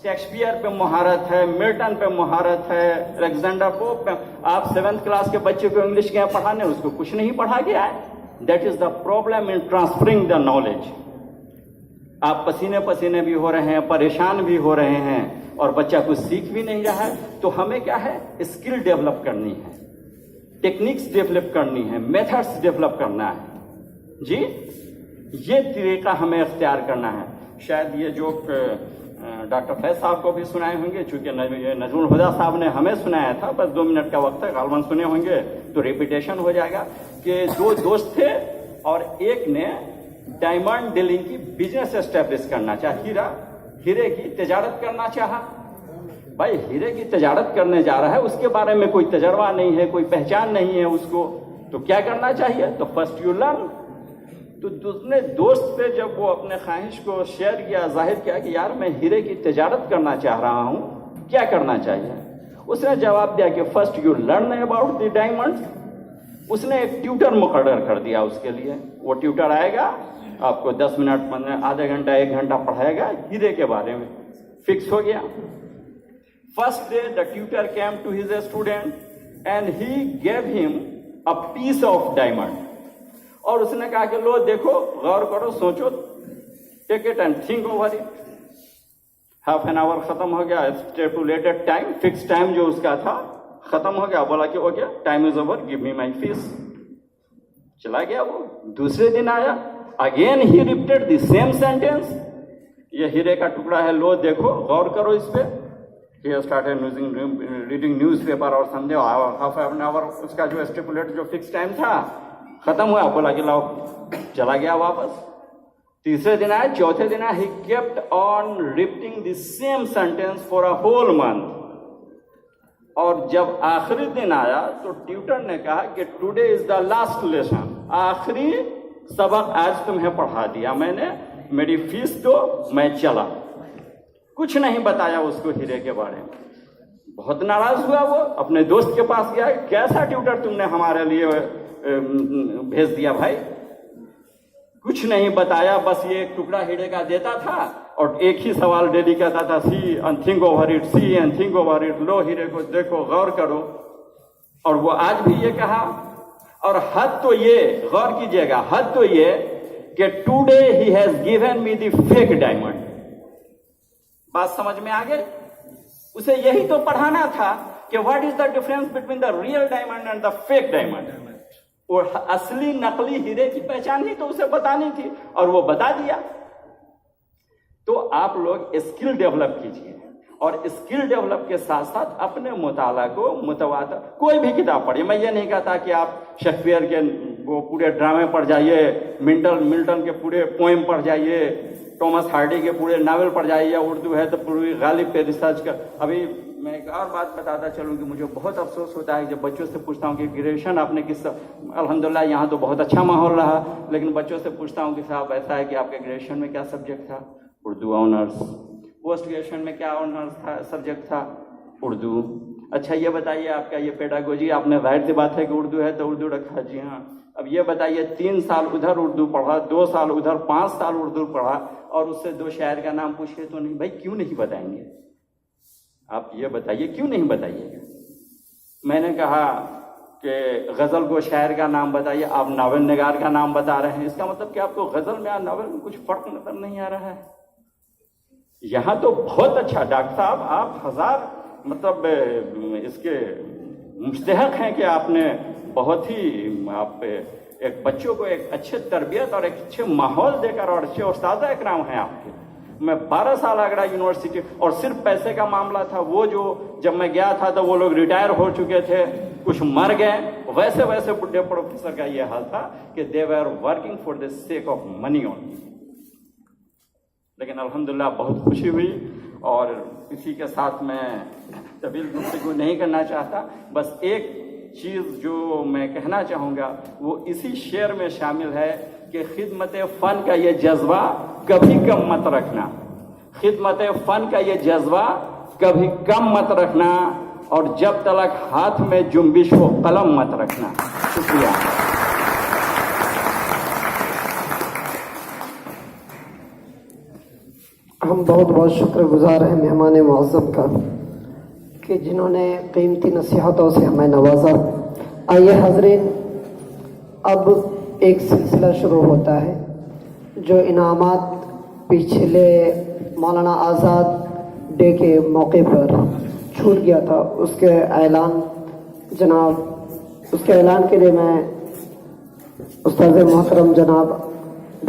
Shakespeare पे महारत है, मिल्टन पे महारत है, अलेक्जेंडर पोप पे। आप 7th क्लास के बच्चे को इंग्लिश गए पढ़ाने, उसको कुछ नहीं पढ़ा गया है। That is the problem in transferring the knowledge. आप पसीने पसीने भी हो रहे हैं, परेशान भी हो रहे हैं और बच्चा कुछ सीख भी नहीं रहा है। तो हमें क्या है, स्किल डेवलप करनी है, टेक्निक्स डेवलप करनी है, मेथड्स डेवलप करना है जी। ये तरीका हमें इख्तियार करना है। शायद ये जो डॉक्टर फैज साहब को भी सुनाए होंगे, चूंकि नजमुल हुदा साहब ने हमें सुनाया था, बस 2 मिनट का वक्त है, गालवन सुने होंगे तो रिपीटेशन हो जाएगा कि 2 दोस्त थे और एक ने डायमंड डीलिंग की बिजनेस एस्टेब्लिश करना चाहा, हीरे की तजारत करना चाहा। भाई हीरे की तजारत करने जा रहा है, उसके बारे में कोई तजर्बा नहीं है, कोई पहचान नहीं है उसको, तो क्या करना चाहिए? तो फर्स्ट यू लर्न। तो दूसरे दोस्त पे जब वो अपने ख्वाहिश को शेयर किया, जाहिर किया कि यार मैं हीरे की तजारत करना चाह रहा हूं, क्या करना चाहिए? उसने जवाब दिया कि first you learn about the diamond. उसने एक ट्यूटर मुकर्रर कर दिया उसके लिए। वो ट्यूटर आएगा, आपको 10 मिनट, आधे घंटा, 1 घंटा पढ़ाएगा हीरे के बारे में। फिक्स हो गया। First day the tutor came to his student and he gave him a piece of diamond. और उसने कहा कि लो देखो, गौर करो, सोचो, take it and think over it. Half an hour खत्म हो गया, स्टेपुलेटेड टाइम, फिक्स टाइम जो उसका था खत्म हो गया। बोला कि okay, time is over, give me my fees. चला गया वो। दूसरे दिन आया, again he repeated the same sentence. ये हीरे का टुकड़ा है, लो देखो, गौर करो इस पे। He started reading newspaper और समझे हाफ एन आवर उसका जो स्टेपुलेट जो फिक्स टाइम था खत्म हुआ। बोला कि लाओ, चला गया वापस। तीसरे दिन आया, चौथे दिन आया, he kept on repeating the same sentence for a whole month। और जब आखिरी दिन आया तो ट्यूटर ने कहा कि today is the last lesson, आखिरी सबक आज तुम्हें पढ़ा दिया मैंने, मेरी फीस दो, मैं चला। कुछ नहीं बताया उसको हीरे के बारे में। बहुत नाराज हुआ वो, अपने दोस्त के पास गया, कैसा ट्यूटर तुमने हमारे लिए भेज दिया भाई, कुछ नहीं बताया, बस ये एक टुकड़ा हीरे का देता था और एक ही सवाल डेली कहता था, see and think over it, see and think over it. लो हीरे को देखो, गौर करो। और वो आज भी ये कहा। और हद तो ये, गौर कीजिएगा, हद तो ये कि today he has given me the fake diamond. बात समझ में आ गई? उसे यही तो पढ़ाना था कि what is the difference between the real diamond and the fake diamond. और असली नकली हीरे की पहचान ही तो उसे बतानी थी, और वो बता दिया। तो आप लोग स्किल डेवलप कीजिए, और स्किल डेवलप के साथ साथ अपने मुताला को मुतवातर, कोई भी किताब पढ़िए। मैं ये नहीं कहता कि आप शेक्सपियर के वो पूरे ड्रामे पढ़ जाइए, मिल्टन के पूरे पोएम पढ़ जाइए, टॉमस हार्डी के पूरे नावल पढ़ जाइए, या उर्दू है तो पूरी गालिब पे रिसर्च कर। अभी मैं एक और बात बताता चलूँ कि मुझे बहुत अफसोस होता है जब बच्चों से पूछता हूँ कि ग्रेजुएशन आपने किस, अल्हम्दुलिल्लाह यहाँ तो बहुत अच्छा माहौल रहा, लेकिन बच्चों से पूछता हूँ कि साहब ऐसा है कि आपके ग्रेजुएशन में क्या सब्जेक्ट था? उर्दू ऑनर्स। पोस्ट ग्रेजुएशन में क्या ऑनर्स था, सब्जेक्ट था? उर्दू। अच्छा ये बताइए, आपका ये पेडागोजी, आपने जाहिर सी बात है कि उर्दू है तो उर्दू रखा, जी हाँ। अब ये बताइए, 3 साल उधर उर्दू पढ़ा, 2 साल उधर, 5 साल उर्दू पढ़ा, और उससे 2 शायर का नाम पूछिए तो नहीं। भाई क्यों नहीं बताएंगे? आप ये बताइए, क्यों नहीं बताइएगा? मैंने कहा कि गजल को शायर का नाम बताइए, आप नावल निगार का नाम बता रहे हैं। इसका मतलब कि आपको गजल में और नावल में कुछ फर्क नजर नहीं आ रहा है? यहाँ तो बहुत अच्छा डॉक्टर साहब, आप 1000 मतलब इसके मुस्तहक हैं कि आपने बहुत ही, आप एक बच्चों को एक अच्छे तरबियत और एक अच्छे माहौल देकर, और अच्छे उस्ताद इकराम हैं आपके। मैं 12 साल आगरा यूनिवर्सिटी, और सिर्फ पैसे का मामला था। वो जो जब मैं गया था तो वो लोग रिटायर हो चुके थे, कुछ मर गए, वैसे वैसे बुढ़े प्रोफेसर का ये हाल था कि they were working for the sake of money only. लेकिन अल्हम्दुलिल्लाह बहुत खुशी हुई। और इसी के साथ मैं तवील गुफ्तगू नहीं करना चाहता, बस एक चीज़ जो मैं कहना चाहूँगा वो इसी शेर में शामिल है कि खिदमत फ़न का ये जज्बा कभी कम मत रखना, खिदमत फ़न का ये जज्बा कभी कम मत रखना, और जब तक हाथ में जुम्बिश हो कलम मत रखना। शुक्रिया। ہم بہت بہت شکر گزار ہیں مہمان معظم کا کہ جنہوں نے قیمتی نصیحتوں سے ہمیں نوازا. آئیے حاضرین، اب ایک سلسلہ شروع ہوتا ہے. جو انعامات پچھلے مولانا آزاد ڈے کے موقع پر چھوٹ گیا تھا، اس کے اعلان کے لیے میں استاد محترم جناب